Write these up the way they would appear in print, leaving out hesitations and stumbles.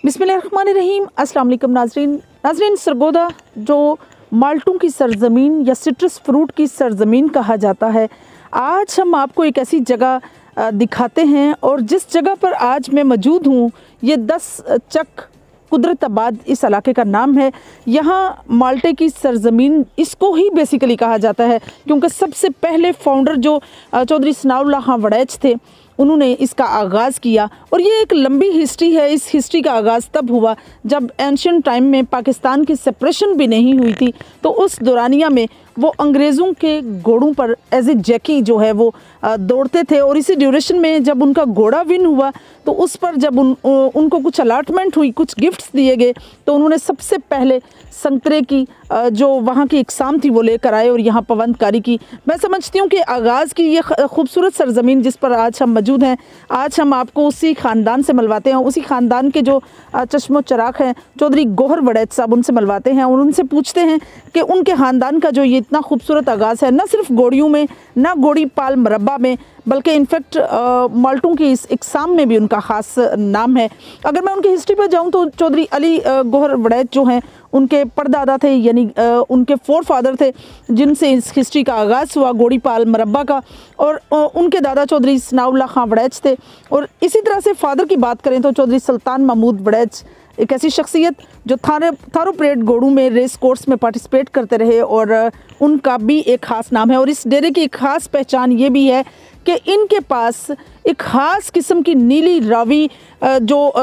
बिस्मिल्लाहिर्रहमानिर्रहीम। अस्सलाम वालेकुम नाजरीन, सरगोदा जो माल्टों की सरज़मीन या सिट्रस फ्रूट की सरज़मीन कहा जाता है, आज हम आपको एक ऐसी जगह दिखाते हैं और जिस जगह पर आज मैं मौजूद हूँ ये 10 चक कुदरताबाद इस इलाके का नाम है। यहाँ माल्टे की सरज़मीन इसको ही बेसिकली कहा जाता है क्योंकि सबसे पहले फाउंडर जो चौधरी सनाउल्लाह खां वड़ैच थे उन्होंने इसका आगाज़ किया और ये एक लंबी हिस्ट्री है। इस हिस्ट्री का आगाज़ तब हुआ जब एंशियंट टाइम में पाकिस्तान की सेपरेशन भी नहीं हुई थी, तो उस दौरानिया में वो अंग्रेज़ों के घोड़ों पर एज ए जैकी जो है वो दौड़ते थे और इसी ड्यूरेशन में जब उनका घोड़ा विन हुआ तो उस पर जब उनको कुछ अलाटमेंट हुई, कुछ गिफ्ट्स दिए गए, तो उन्होंने सबसे पहले संतरे की जो वहाँ की इकसाम थी वो लेकर आए और यहाँ पवंदकारी की। मैं समझती हूँ कि आगाज़ की ये खूबसूरत सरज़मीन जिस पर आज हम मौजूद हैं, आज हम आपको उसी ख़ानदान से मिलवाते हैं। उसी ख़ानदान के जो चश्मो चराग हैं चौधरी गौहर वड़ैच साहब, उनसे मिलवाते हैं और उनसे पूछते हैं कि उनके ख़ानदान का जो ये इतना खूबसूरत आगाज़ है, न सिर्फ घोड़ियों में, न घोड़ी पाल मरबा में, बल्कि इनफैक्ट माल्टों की इस इकसाम में भी उनका ख़ास नाम है। अगर मैं उनकी हिस्ट्री पर जाऊँ तो चौधरी अली गौहर वड़ैच जो हैं उनके परदादा थे, यानी उनके फोर फादर थे जिनसे इस हिस्ट्री का आगाज़ हुआ घोड़ी पाल मरबा का, और उनके दादा चौधरी सनाउल्लाह खां वड़ैच थे। और इसी तरह से फादर की बात करें तो चौधरी सुल्तान महमूद वड़ैच, एक ऐसी शख्सियत जो थारो परेड घोड़ों में रेस कोर्स में पार्टिसिपेट करते रहे और उनका भी एक ख़ास नाम है। और इस डेरे की एक ख़ास पहचान ये भी है कि इनके पास एक ख़ास किस्म की नीली रावी जो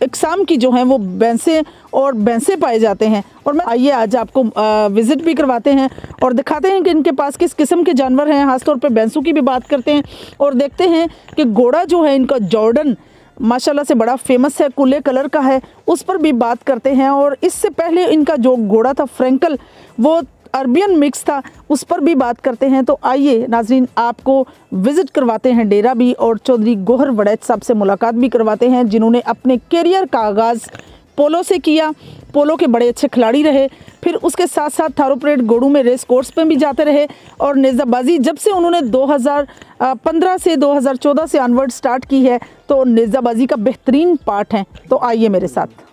इकसाम की जो हैं वो भैंसे पाए जाते हैं। और मैं आइए आज आपको विज़िट भी करवाते हैं और दिखाते हैं कि इनके पास किस किस्म के जानवर हैं। ख़ासतौर पे भैंसों की भी बात करते हैं और देखते हैं कि घोड़ा जो है इनका जॉर्डन माशाल्लाह से बड़ा फेमस है, कुल्ले कलर का है, उस पर भी बात करते हैं। और इससे पहले इनका जो घोड़ा था फ्रैंकल, वो अरबियन मिक्स था, उस पर भी बात करते हैं। तो आइए नाजरीन आपको विज़िट करवाते हैं डेरा भी और चौधरी गौहर वड़ैच साहब से मुलाकात भी करवाते हैं जिन्होंने अपने करियर का आगाज़ पोलो से किया। पोलो के बड़े अच्छे खिलाड़ी रहे, फिर उसके साथ साथ थारो परेड घोड़ों में रेस कोर्स पे भी जाते रहे और नेज़ाबाजी जब से उन्होंने 2015 से 2014 से अनवर्ड स्टार्ट की है तो नेज़ाबाजी का बेहतरीन पार्ट है। तो आइए मेरे साथ।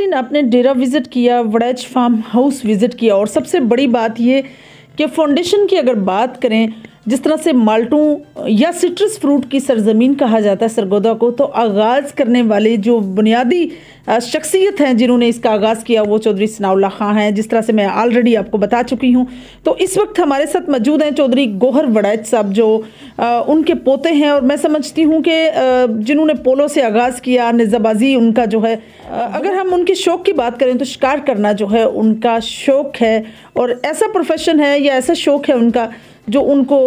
नाजरीन, आपने डेरा विज़िट किया, वड़ैच फार्म हाउस विज़िट किया, और सबसे बड़ी बात ये कि फाउंडेशन की अगर बात करें, जिस तरह से माल्टों या सिट्रस फ्रूट की सरजमीन कहा जाता है सरगोदा को, तो आगाज़ करने वाले जो बुनियादी शख्सियत हैं जिन्होंने इसका आगाज़ किया वो चौधरी सनाउल्लाह खां हैं, जिस तरह से मैं ऑलरेडी आपको बता चुकी हूँ। तो इस वक्त हमारे साथ मौजूद हैं चौधरी गौहर वड़ैच साहब, जो उनके पोते हैं, और मैं समझती हूँ कि जिन्होंने पोलो से आगाज़ किया, निज़ाबाजी उनका जो है, अगर हम उनके शौक़ की बात करें तो शिकार करना जो है उनका शौक़ है, और ऐसा प्रोफेशन है या ऐसा शौक़ है उनका जो उनको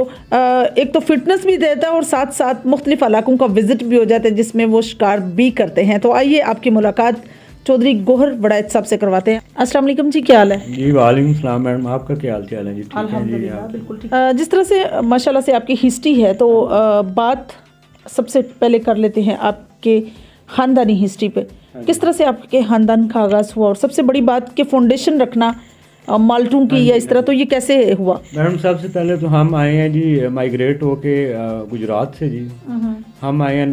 एक तो फिटनेस भी देता है और साथ साथ मुख्तलिफ इलाकों का विज़िट भी हो जाता है जिसमें वो शिकार भी करते हैं। तो आइए आपकी मुलाकात चौधरी गौहर वड़ैच साहब से करवाते हैं। अस्सलाम वालेकुम जी, क्या हाल है? जी वालेकुम सलाम मैडम, आपका क्या हाल चाल है जी? ठीक है जी, अल्हम्दुलिल्लाह बिल्कुल ठीक। जिस तरह से माशाल्लाह से आपकी हिस्ट्री है, तो बात सबसे पहले कर लेते हैं आपके ख़ानदानी हिस्ट्री पे। किस तरह से आपके ख़ानदान का आगाज़ हुआ, और सबसे बड़ी बात कि फाउंडेशन रखना माल्टों की या इस तरह, तो ये कैसे हुआ? मैडम सबसे पहले तो हम आए हैं जी माइग्रेट होके गुजरात से जी। हम आए हैं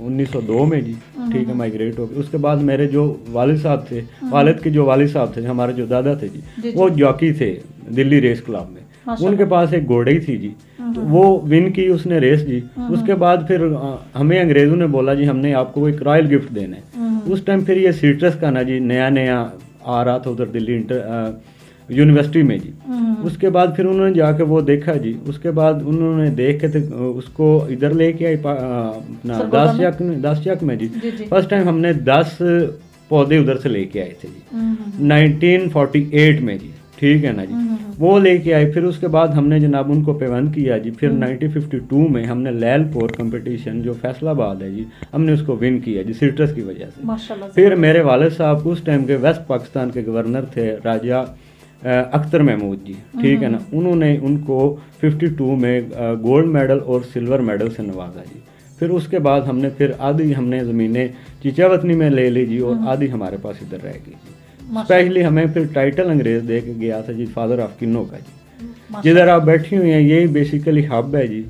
1902 में जी, ठीक है, माइग्रेट होके। उसके बाद मेरे जो वालिद साहब थे, वालिद के जो वालिद साहब थे, हमारे जो दादा थे जी, वो जॉकी थे दिल्ली रेस क्लब में। उनके पास एक घोड़ी थी जी, तो वो विन की उसने रेस जी। उसके बाद फिर हमें अंग्रेज़ों ने बोला जी हमने आपको कोई रॉयल गिफ्ट देना है। उस टाइम फिर ये सिट्रस का ना जी नया नया आ रहा था उधर दिल्ली यूनिवर्सिटी में जी। उसके बाद फिर उन्होंने जाके वो देखा जी। उसके बाद उन्होंने देख के उसको इधर लेके आई अपना दासचक में जी। फर्स्ट टाइम हमने 10 पौधे उधर से लेके आए थे जी 1948 में जी, ठीक है ना जी। वो लेके आए, फिर उसके बाद हमने जनाब उनको पेवंद किया जी। फिर 1952 में हमने लैलपोर कंपटीशन जो फैसलाबाद है जी, हमने उसको विन किया जी सिट्रस की वजह से माशाल्लाह। फिर मेरे वालिद साहब उस टाइम के वेस्ट पाकिस्तान के गवर्नर थे राजा अख्तर महमूद जी, ठीक है ना। उन्होंने उनको 52 में गोल्ड मेडल और सिल्वर मेडल से नवाजा जी। फिर उसके बाद हमने फिर आधी हमने ज़मीनें चीचावतनी में ले ली जी, और आधी हमारे पास इधर रह गई जी। स्पेशली हमें फिर टाइटल अंग्रेज़ दे के गया था जी फादर ऑफ किन्नो का जी। जिधर आप बैठी हुई हैं ये बेसिकली हब है जी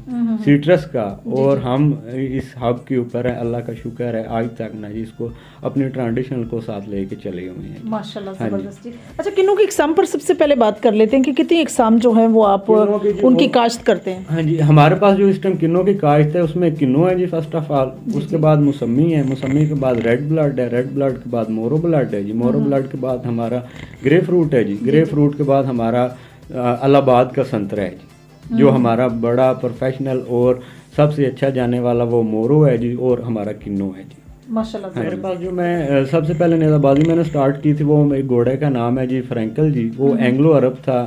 सिट्रस का, और हम इस हब के ऊपर है, अल्लाह का शुक्र है आज तक ना जी इसको अपनी ट्रेडिशन को साथ लेके चले हुए हैं माशाल्लाह। ज़बरदस्त जी। अच्छा, किन्नू की इकसाम पर सबसे पहले बात कर लेते हैं कि कितनी इकसाम जो है वो आप उनकी काश्त करते हैं? हाँ जी, हमारे पास जो इस टाइम किन्नों की काश्त है उसमें किन्नू है जी फर्स्ट ऑफ ऑल। उसके बाद मौसमी है, मौसमी के बाद रेड ब्लड है, रेड ब्लड के बाद मोरो ब्लड है जी, मोरो ब्लड के बाद हमारा ग्रे फ्रूट है जी, ग्रे फ्रूट के बाद हमारा इलाहाबाद का संतरा है जी, जो हमारा बड़ा प्रोफेशनल और सबसे अच्छा जाने वाला वो मोरो है जी, और हमारा किन्नो है जी माशाल्लाह। मेरे पास जो मैं सबसे पहले नेज़ाबाजी मैंने स्टार्ट की थी वो एक घोड़े का नाम है जी फ्रैंकल जी। वो एंग्लो अरब था,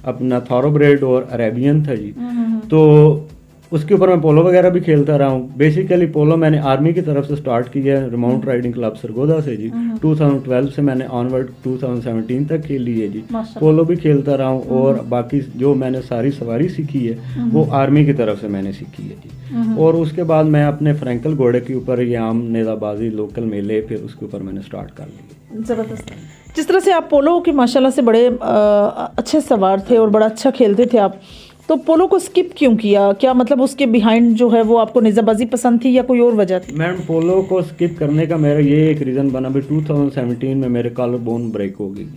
अपना थॉरोब्रेड और अरेबियन था जी। तो उसके ऊपर मैं पोलो वगैरह भी खेलता रहा हूँ। बेसिकली पोलो मैंने आर्मी की तरफ से स्टार्ट किया है रिमाउंट राइडिंग क्लब सरगोदा से जी। 2012 से मैंने ऑनवर्ड 2017 तक खेली है जी। पोलो भी खेलता रहा हूँ, और बाकी जो मैंने सारी सवारी सीखी है वो आर्मी की तरफ से मैंने सीखी है जी। और उसके बाद मैं अपने फ्रैंकल घोड़े के ऊपर ये आम नेज़ाबाजी लोकल मेले फिर उसके ऊपर मैंने स्टार्ट कर लिया। ज़बरदस्त। जिस तरह से आप पोलो के माशाल्लाह से बड़े अच्छे सवार थे और बड़ा अच्छा खेलते थे आप, तो पोलो को स्किप क्यों किया? क्या मतलब उसके बिहाइंड जो है वो आपको नेज़ाबाजी पसंद थी या कोई और वजह थी? मैम पोलो को स्किप करने का मेरा ये एक रीज़न बना भी 2017 में मेरे कॉलर बोन ब्रेक हो गई।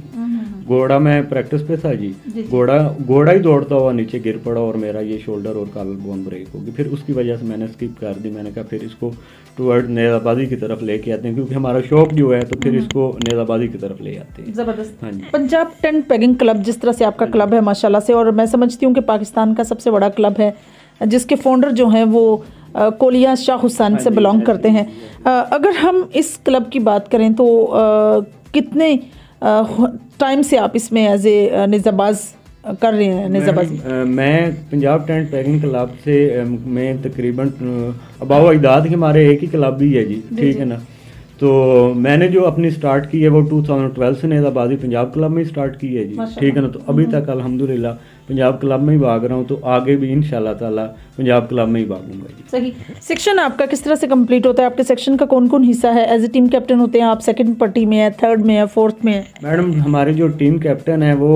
घोड़ा मैं प्रैक्टिस पे था जी, घोड़ा ही दौड़ता हुआ नीचे गिर पड़ा और मेरा ये शोल्डर और कॉलर बोन ब्रेक हो गई। फिर उसकी वजह से मैंने स्किप कर दी। मैंने कहा फिर इसको टुवर्ड नेज़ाबाजी की तरफ लेके आते हैं, क्योंकि हमारा शौक जो है तो फिर इसको नेज़ाबाजी की तरफ ले आते हैं। ज़बरदस्त। हाँ जी। पंजाब टेंट पेगिंग क्लब जिस तरह से आपका क्लब है माशाल्लाह से, और मैं समझती हूँ कि पाकिस्तान का सबसे बड़ा क्लब है, जिसके फाउंडर जो हैं वो कोलिया शाह हुसैन से बिलोंग करते हैं। अगर हम इस क्लब की बात करें तो कितने टाइम से आप इसमें एज ए निज़ाबाज कर रहे हैं नेज़ाबाजी? मैं पंजाब टेंट पेगिंग क्लब से मैं तकरीबन अबाव अजदाद के हमारे एक ही क्लब भी है जी, ठीक है ना। तो मैंने जो अपनी स्टार्ट की है वो 2012 से नेज़ाबाजी पंजाब क्लब में स्टार्ट की है जी, ठीक है ना। तो अभी तक अल्हम्दुलिल्लाह पंजाब क्लब में ही भाग रहा हूँ, तो आगे भी इंशाल्लाह ताला पंजाब क्लब में ही भागूंगा जी। सही। सेक्शन आपका किस तरह से कंप्लीट होता है? आपके सेक्शन का कौन कौन हिस्सा है? एज ए टीम कैप्टन होते हैं आप, सेकंड पट्टी में है, थर्ड में है, फोर्थ में है? मैडम हमारे जो टीम कैप्टन है वो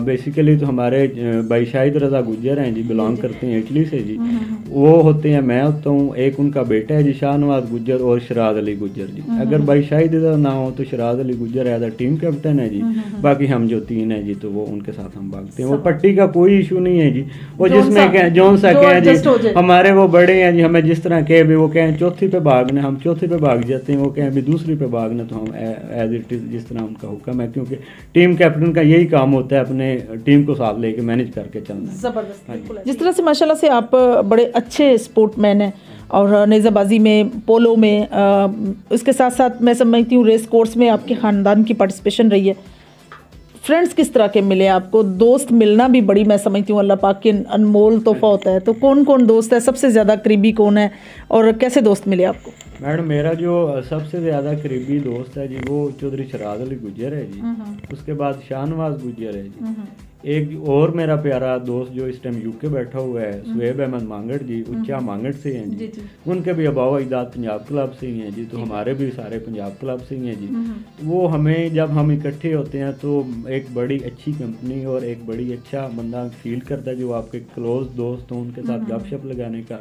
बेसिकली तो हमारे भाई शाहिद रजा गुज्जर हैं जी, बिलोंग करते हैं इटली से जी। वो होते हैं, मैं होता हूँ, एक उनका बेटा है जी शाहनवाज गुज्जर और शराज अली गुज्जर जी। अगर भाई शाहिद रजा ना हो तो Sharaz Ali Gujjar as a team captain है जी। बाकी हम जो 3 है जी तो वो उनके साथ हम भागते हैं। वो पट्टी का कोई इशू नहीं है जी, वो जिसमें जोन सा कहें जी, हमारे वो बड़े हैं जी, हमें जिस तरह कहे भी वो कहें चौथी पे भागना, हम चौथी पे भाग जाते हैं। वो कहें भी दूसरी पे भागना, तो हम एज इट इज जिस तरह उनका हुक्म है, क्योंकि टीम कैप्टन का यही काम होता है अपने टीम को साथ लेके मैनेज करके चलना। जबरदस्त। जिस तरह से माशाल्लाह से आप बड़े अच्छे स्पोर्टमैन हैं और नेज़ाबाजी में, पोलो में, इसके साथ साथ मैं समझती हूँ रेस कोर्स में आपके ख़ानदान की पार्टिसिपेशन रही है। फ्रेंड्स किस तरह के मिले आपको? दोस्त मिलना भी बड़ी, मैं समझती हूँ, अल्लाह पाक के अनमोल तोहफा होता है। तो कौन कौन दोस्त है, सबसे ज़्यादा करीबी कौन है और कैसे दोस्त मिले आपको? मैडम मेरा जो सबसे ज़्यादा करीबी दोस्त है जी वो चौधरी शराज अली गुज्जर है जी। उसके बाद शाहनवाज गुज्जर है जी। एक और मेरा प्यारा दोस्त जो इस टाइम यूके बैठा हुआ है, सुहेब अहमद मांगड़ जी, उच्चा मांगड़ से हैं जी। उनके भी अबाव अजदाद पंजाब क्लब से ही हैं जी, तो हमारे भी सारे पंजाब क्लब से ही हैं जी। तो वो हमें, जब हम इकट्ठे होते हैं तो एक बड़ी अच्छी कंपनी और एक बड़ी अच्छा बंदा फील करता है जो आपके क्लोज दोस्त हों, उनके साथ गपशप लगाने का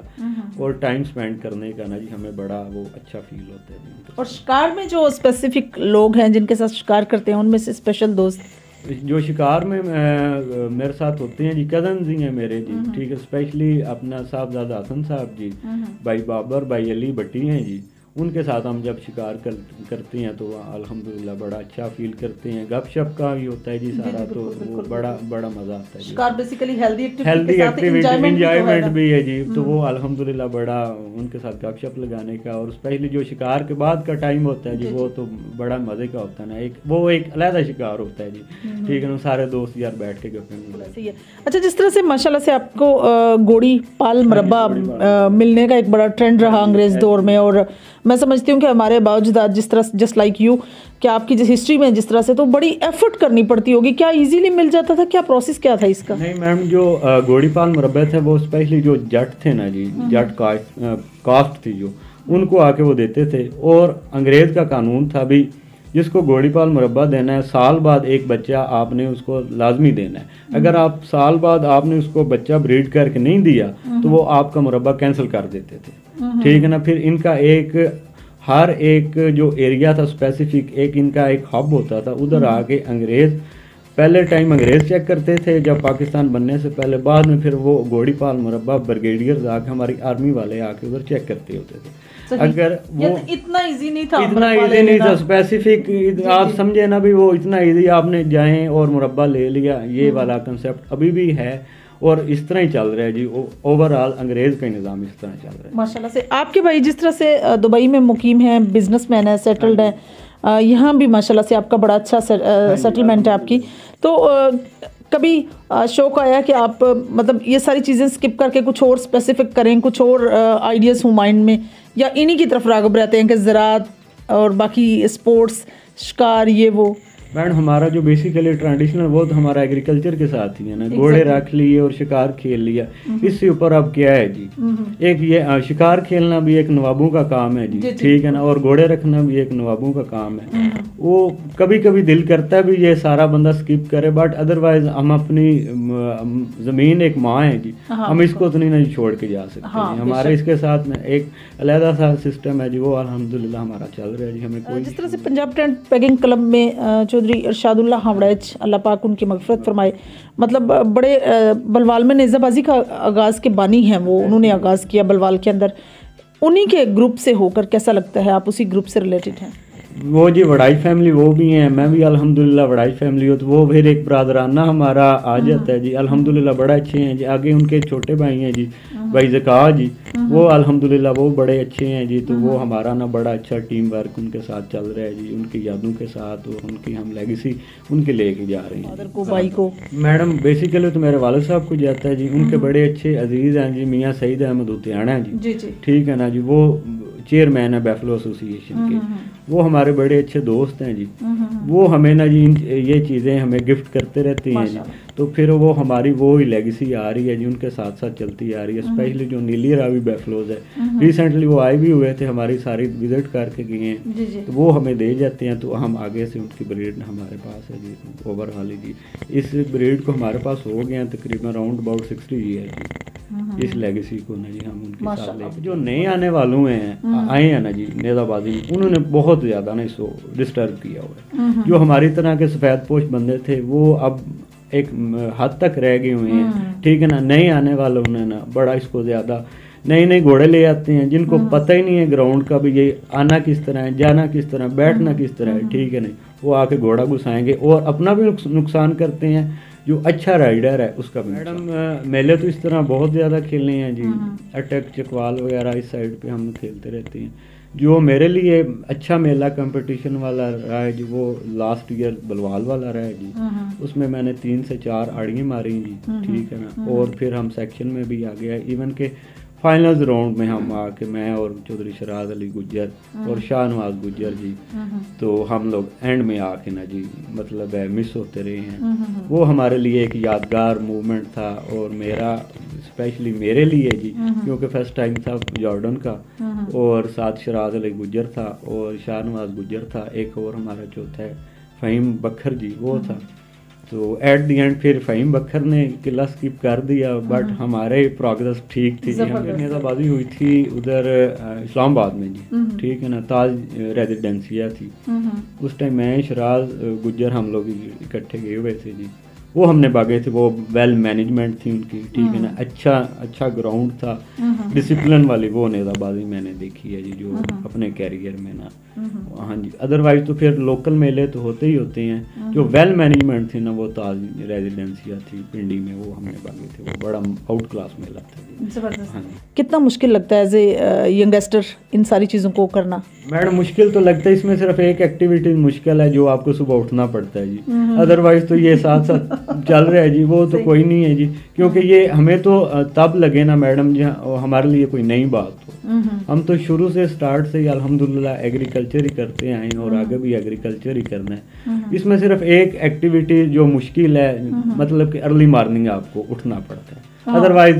और टाइम स्पेंड करने का ना जी, हमें बड़ा वो अच्छा फील होता है जी। और शिकार में जो स्पेसिफिक लोग हैं जिनके साथ शिकार करते हैं, उनमें से स्पेशल दोस्त जो शिकार में मेरे साथ होते हैं जी, कज़न जी हैं मेरे जी, ठीक है। स्पेशली अपना साहबजादा हसन साहब जी, भाई बाबर, भाई अली भट्टी हैं जी। उनके साथ हम जब शिकार करते हैं तो अल्हम्दुलिल्लाह बड़ा अच्छा फील करते हैं। गपशप का भी होता है जी सारा, तो वो बड़ा मज़ा आता है। शिकार बेसिकली हेल्दी एक्टिविटी, एंजॉयमेंट भी है जी। तो वो अल्हम्दुलिल्लाह बड़ा उनके साथ गपशप लगाने का, और स्पेशली जो शिकार के बाद का टाइम होता है जी वो तो बड़ा मज़े का होता है ना। वो एक अलग शिकार होता है जी, ठीक है ना। सारे दोस्त यार बैठ के गपशप। अच्छा, जिस तरह से माशाल्लाह से आपको गोड़ी पाल मुरब्बा मिलने का एक बड़ा ट्रेंड रहा अंग्रेज दौर में, और मैं समझती हूँ कि हमारे बावजूद जिस तरह, जस्ट लाइक यू, कि आपकी जिस हिस्ट्री में जिस तरह से, तो बड़ी एफर्ट करनी पड़ती होगी। क्या इजीली मिल जाता था? क्या प्रोसेस क्या था इसका? नहीं मैम, जो गोड़ी पाल मुरब्बे थे वो स्पेशली जो जट थे ना जी, जट कास्ट थी जो, उनको आके वो देते थे। और अंग्रेज़ का कानून था भी, जिसको गोड़ी पाल मुरब्बा देना है, साल बाद एक बच्चा आपने उसको लाजमी देना है। अगर आप साल बाद आपने उसको बच्चा ब्रीड करके नहीं दिया तो वो आपका मुरब्बा कैंसिल कर देते थे, ठीक है ना। फिर इनका हर एक जो एरिया था स्पेसिफिक, एक इनका एक हब होता था, उधर आके अंग्रेज़ पहले टाइम अंग्रेज़ चेक करते थे जब पाकिस्तान बनने से पहले। बाद में फिर वो गोड़ी पाल मुरब्बा ब्रिगेडियर्स आके, हमारी आर्मी वाले आके उधर चेक करते होते थे। अगर वो इतना इजी नहीं था, स्पेसिफिक आप समझे ना भी, वो इतना इजी आपने जाएं और मुरब्बा ले लिया, ये वाला कंसेप्ट अभी भी है और इस तरह ही चल रहा है जी। ओवरऑल अंग्रेज़ का निज़ाम इस तरह चल रहा है माशाल्लाह से। आपके भाई जिस तरह से दुबई में मुकीम हैं, बिजनेसमैन है, सेटल्ड है, यहाँ भी माशाल्लाह से आपका बड़ा अच्छा सेटलमेंट है आपकी। तो कभी शौक आया कि आप मतलब ये सारी चीज़ें स्किप करके कुछ और स्पेसिफिक करें, कुछ और आइडियाज़ हो माइंड में, या इन्हीं की तरफ राग़िब रहते हैं कि ज़राअत और बाकी स्पोर्ट्स, शिकार, ये वो? मैडम हमारा जो बेसिकली ट्रेडिशनल वो तो हमारा एग्रीकल्चर के साथ ही है ना। घोड़े रख लिए और शिकार खेल लिया, इससे ऊपर अब क्या है जी। एक ये शिकार खेलना भी एक नवाबों का काम है जी, ठीक है ना, और घोड़े रखना भी एक नवाबों का काम है। वो कभी कभी दिल करता है भी ये सारा बंदा स्किप करे, बट अदरवाइज हम अपनी ज़मीन एक माँ है जी, हम इसको तो नहीं छोड़ के जा सकते। हमारे इसके साथ में एक अलहदा सा सिस्टम है जी, वो अल्हम्दुलिल्लाह हमारा चल रहा है जी। हमें कोई जिस तरह से पंजाब टेंट पेगिंग क्लब में चौधरी इरशादुल्लाह हावड़ैच, अल्लाह पाक उनकी मगफरत फरमाए, मतलब बड़े बलवाल में नेज़ाबाजी का आगाज़ के बानी हैं वो, उन्होंने आगाज़ किया बलवाल के अंदर। उन्हीं के ग्रुप से होकर कैसा लगता है? आप उसी ग्रुप से रिलेटेड हैं? वो जी वड़ाई फैमिली वो भी हैं, मैं भी अल्हम्दुलिल्लाह वड़ाई फैमिली हो, तो वो फिर एक ब्रादराना हमारा आ जाता है जी। अल्हम्दुलिल्लाह बड़ा अच्छे हैं जी। आगे उनके छोटे भाई हैं जी, भाई ज़का जी, वो अल्हम्दुलिल्लाह वो बड़े अच्छे हैं जी। तो वो हमारा ना बड़ा अच्छा टीम वर्क उनके साथ चल रहा है जी, उनकी यादों के साथ, और उनकी हम लेगेसी उनके लेके जा रहे हैं। भाई को मैडम बेसिकली तो मेरे वालिद साहब को जाता है जी, उनके बड़े अच्छे अजीज़ हैं जी, मियाँ सईद अहमद उतियाना जी, ठीक है ना जी। वो चेयरमैन है बैफलो एसोसिएशन के, वो हमारे बड़े अच्छे दोस्त हैं जी। वो हमें ना जी ये चीज़ें हमें गिफ्ट करते रहती हैं जी। तो फिर वो हमारी वो ही लेगेसी आ रही है जी, उनके साथ साथ चलती आ रही है। स्पेशली जो नीली रावी बैफलोज है, रिसेंटली वो आए भी हुए थे, हमारी सारी विजिट करके गए हैं, तो वो हमें दे जाते हैं। तो हम आगे से उनकी ब्रीड हमारे पास है जी, ओवरऑल जी। इस ब्रीड को हमारे पास हो गए हैं तकरीबन अराउंड अबाउट 60 ईयर जी। इस लेगेसी को ना जी हम उनके साथ लेके जो नए आने वालों हैं आए हैं ना जी नेज़ाबाजी में, उन्होंने बहुत ज़्यादा ना इसको डिस्टर्ब किया हुआ है। जो हमारी तरह के सफ़ेद पोश बंदे थे वो अब एक हद तक रह गए हुए हैं, ठीक है ना। नए आने वालों ने ना बड़ा इसको ज़्यादा नए नए घोड़े ले आते हैं जिनको पता ही नहीं है ग्राउंड का भी, ये आना किस तरह है, जाना किस तरह, बैठना किस तरह है, ठीक है नहीं। वो आके घोड़ा घुसाएंगे और अपना भी नुकसान करते हैं, जो अच्छा राइडर है उसका भी। मैडम मेले तो इस तरह बहुत ज़्यादा खेलने हैं जी, अटैक चकवाल वगैरह इस साइड पे हम खेलते रहते हैं। जो मेरे लिए अच्छा मेला कंपटीशन वाला रहा है जी, वो लास्ट ईयर बलवाल वाला रहा है जी। उसमें मैंने 3 से 4 आड़ियाँ मारी जी, ठीक है ना। और फिर हम सेक्शन में भी आ गया, इवन के फाइनल्स राउंड में हम आके मैं और चौधरी शराज अली गुज्जर और शाहनवाज गुज्जर जी, तो हम लोग एंड में आके ना जी मतलब है मिस होते रहे हैं। वो हमारे लिए एक यादगार मूवमेंट था, और मेरा स्पेशली मेरे लिए जी, क्योंकि फर्स्ट टाइम था जॉर्डन का, और साथ शराज अली गुज्जर था और शाहनवाज गुज्जर था, एक और हमारा चौथा है फ़हीम बखर जी वो था। तो एट दी एंड फिर फ़हीम बखर ने किला स्किप कर दिया, बट हमारे प्रोग्रेस ठीक थी जी। हमारी नेज़ाबाजी हुई थी उधर इस्लामाबाद में जी, ठीक है ना, ताज रेजिडेंसिया थी। उस टाइम मैं शराज गुज्जर हम लोग इकट्ठे गए हुए थे जी। वो हमने भागे थे, वो वेल मैनेजमेंट थी उनकी, ठीक है ना, अच्छा ग्राउंड था, डिसिप्लिन वाली वो नेज़ाबाजी मैंने देखी है जी जो अपने कैरियर में ना। हाँ जी, अदरवाइज तो फिर लोकल मेले तो होते ही होते हैं। जो वेल मैनेजमेंट थी ना वो ताज रेजिडेंसिया थी पिंडी में, वो हमने भागे थे, वो बड़ा आउट क्लास मेला था। जबरदस्त। हाँ, कितना मुश्किल लगता है एज ए यंगस्टर इन सारी चीज़ों को करना? मैडम मुश्किल तो लगता है, इसमें सिर्फ एक एक्टिविटी मुश्किल है जो आपको सुबह उठना पड़ता है जी, अदरवाइज तो ये साथ साथ चल रहा है जी, वो तो कोई नहीं है जी। क्योंकि ये हमें तो तब लगे ना मैडम जी हमारे लिए कोई नई बात हो। हम तो शुरू से स्टार्ट से अल्हम्दुलिल्लाह एग्रीकल्चर ही करते आए हैं और आगे भी एग्रीकल्चर ही करना है। इसमें सिर्फ एक एक्टिविटी जो मुश्किल है, मतलब कि अर्ली मॉर्निंग आपको उठना पड़ता है, अदरवाइज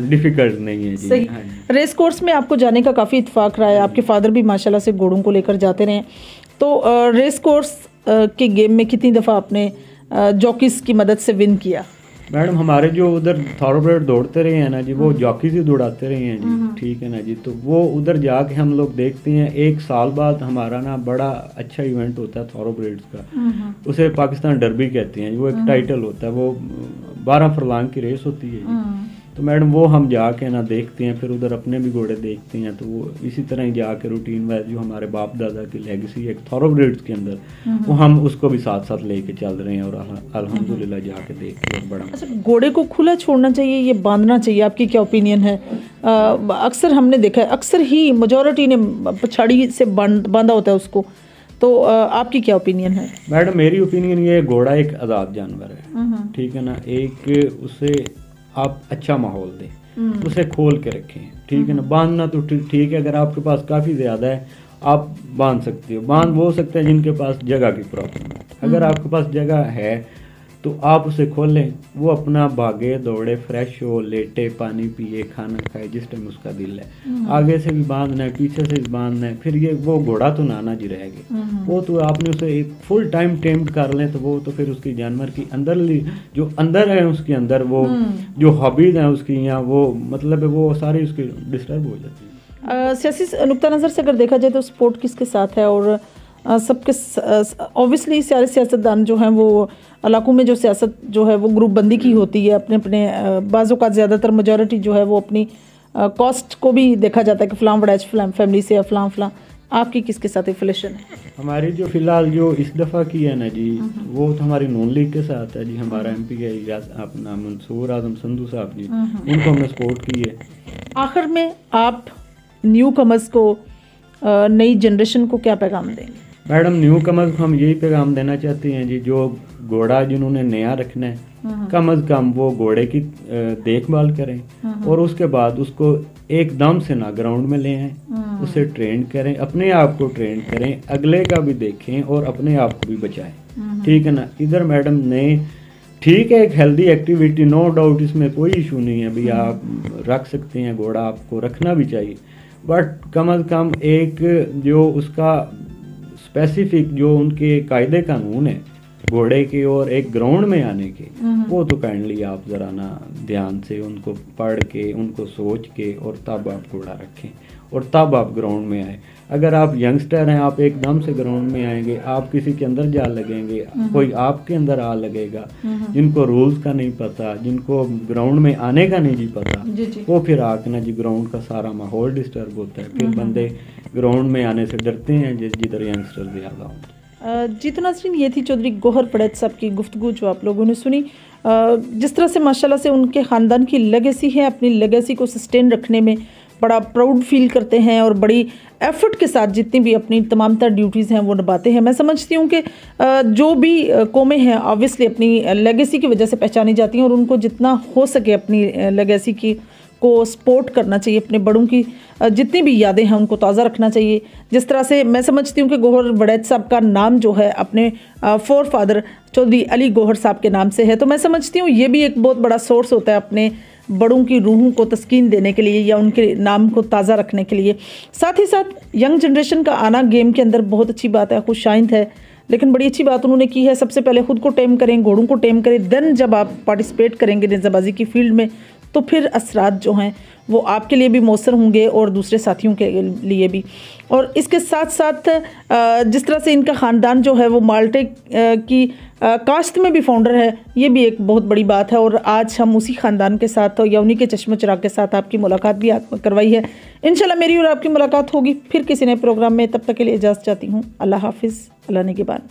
डिफिकल्ट नहीं है जी। सही। रेस कोर्स में आपको जाने का काफ़ी इत्तेफाक रहा है, आपके फादर भी माशाल्लाह से घोड़ों को लेकर जाते रहे, तो रेस कोर्स के गेम में कितनी दफ़ा आपने जॉकीज की मदद से विन किया? मैडम हमारे जो उधर थॉरोब्रेड दौड़ते रहे हैं ना जी, वो जॉकीज ही दौड़ाते रहे हैं जी, ठीक है ना जी। तो वो उधर जाके हम लोग देखते हैं, 1 साल बाद हमारा ना बड़ा अच्छा इवेंट होता है थॉरोब्रेड्स का, उसे पाकिस्तान डर्बी कहते हैं, वो एक टाइटल होता है, वो 12 फरलांग की रेस होती है जी। तो मैडम वो हम जाके ना देखते हैं, फिर उधर अपने भी घोड़े देखते हैं। तो वो इसी तरह ही जाके रूटीन वाइज जो हमारे बाप दादा की लेगेसी एक थॉरोब्रेड्स के अंदर, वो हम उसको भी साथ साथ लेके चल रहे हैं और अल्हम्दुलिल्लाह जाके देख के और बड़ा। अच्छा, घोड़े को खुला छोड़ना चाहिए, ये बांधना चाहिए, आपकी क्या ओपिनियन है? अक्सर हमने देखा है, अक्सर ही मेजॉरिटी ने पछाड़ी से बांधा होता है उसको, तो आपकी क्या ओपिनियन है? मैडम मेरी ओपिनियन ये, घोड़ा एक आज़ाद जानवर है, ठीक है ना। एक उसे आप अच्छा माहौल दें, उसे खोल के रखें, ठीक है ना। बांधना तो ठीक है, अगर आपके पास काफ़ी ज़्यादा है आप बांध सकते हो, बांध वो सकते हैं जिनके पास जगह की प्रॉब्लम है। अगर आपके पास जगह है तो आप उसे खोलें, वो अपना भागे दौड़े, फ्रेश हो, लेटे, पानी पिए, खाना खाए जिस टाइम उसका दिल है। आगे से भी बांधना है, पीछे से भी बांधना है, फिर ये वो घोड़ा तो नाना जी रहेगा, वो तो आपने उसे एक फुल टाइम टेम्प्ट कर लें तो वो तो फिर उसकी जानवर की अंदर जो अंदर है उसके अंदर वो जो हॉबीज हैं उसकी, या वो मतलब वो सारी उसकी डिस्टर्ब हो जाती है। सियासी नुक्ता नज़र से अगर देखा जाए तो स्पोर्ट किसके साथ है, और सबके ऑब्वियसली सारे सियासतदान जो हैं वो इलाकों में जो सियासत जो है वो ग्रुप बंदी की होती है, अपने अपने बाज़ों का ज़्यादातर मेजॉरिटी जो है वो अपनी कॉस्ट को भी देखा जाता है कि फ़लाँ वड़ैच फैमिली से या फ़लाँ। आपकी किसके साथ एफिलिएशन है? हमारी जो फ़िलहाल जो इस दफ़ा की है ना जी, वो तो हमारी नून लीग के साथ है जी। हमारा MP है अपना मंसूर आजम संधू साहब जी, उनको हमने सपोर्ट की है। आखिर में आप न्यू कमर्स को, नई जनरेशन को क्या पैगाम देंगे? मैडम न्यू कमर्स को हम यही पैगाम देना चाहते हैं जी, जो घोड़ा जिन्होंने नया रखना है कम अज़ कम वो घोड़े की देखभाल करें और उसके बाद उसको एकदम से ना ग्राउंड में ले आए, उसे ट्रेन करें, अपने आप को ट्रेन करें, अगले का भी देखें और अपने आप को भी बचाएं। ठीक है ना। इधर मैडम ने ठीक है, एक हेल्दी एक्टिविटी, नो डाउट, इसमें कोई इशू नहीं है, अभी आप रख सकते हैं घोड़ा, आपको रखना भी चाहिए, बट कम अज़ कम एक जो उसका स्पेसिफिक जो उनके कायदे कानून है घोड़े के और एक ग्राउंड में आने के, वो तो काइंडली आप ज़रा ना ध्यान से उनको पढ़ के, उनको सोच के, और तब आप घोड़ा रखें और तब आप ग्राउंड में आए। अगर आप यंगस्टर हैं, आप एकदम से ग्राउंड में आएंगे, आप किसी के अंदर जा लगेंगे, कोई आपके अंदर आ लगेगा, जिनको रूल्स का नहीं पता, जिनको ग्राउंड में आने का नहीं जी पता, वो फिर आके ना जी ग्राउंड का सारा माहौल डिस्टर्ब होता है, फिर बंदे ग्राउंड में आने से डरते हैं जिधर यंगस्टर ज़्यादा हों। जी तो नाज़रीन, ये थी चौधरी गौहर बड़ैच साहब की गुफ्तगू जो आप लोगों ने सुनी। जिस तरह से माशाल्लाह से उनके ख़ानदान की लेगेसी है, अपनी लेगेसी को सस्टेन रखने में बड़ा प्राउड फील करते हैं और बड़ी एफर्ट के साथ जितनी भी अपनी तमाम तर ड्यूटीज़ हैं वो निभाते हैं। मैं समझती हूँ कि जो भी कौमें हैं ऑब्वियसली अपनी लेगेसी की वजह से पहचानी जाती हैं और उनको जितना हो सके अपनी लेगेसी की को सपोर्ट करना चाहिए, अपने बड़ों की जितनी भी यादें हैं उनको ताज़ा रखना चाहिए। जिस तरह से मैं समझती हूँ कि गौहर बड़ैच साहब का नाम जो है अपने फोर फादर चौधरी अली गौहर साहब के नाम से है, तो मैं समझती हूँ ये भी एक बहुत बड़ा सोर्स होता है अपने बड़ों की रूहों को तस्कीन देने के लिए या उनके नाम को ताज़ा रखने के लिए। साथ ही साथ यंग जनरेशन का आना गेम के अंदर बहुत अच्छी बात है, खुशाइंद है, लेकिन बड़ी अच्छी बात उन्होंने की है। सबसे पहले खुद को टेम करें, घोड़ों को टेम करें, देन जब आप पार्टिसिपेट करेंगे नेज़ाबाजी की फील्ड में तो फिर असरात जो हैं वो आपके लिए भी मौसर होंगे और दूसरे साथियों के लिए भी। और इसके साथ साथ जिस तरह से इनका ख़ानदान जो है वो माल्टे की काश्त में भी फाउंडर है, ये भी एक बहुत बड़ी बात है। और आज हम उसी ख़ानदान के साथ या उन्हीं के चश्म चिराग के साथ आपकी मुलाकात भी करवाई है। इंशाल्लाह मेरी और आपकी मुलाकात होगी फिर किसी नए प्रोग्राम में। तब तक के लिए इजाज़त चाहती हूँ। अल्लाह हाफिज़, अल्लाह निगहबान।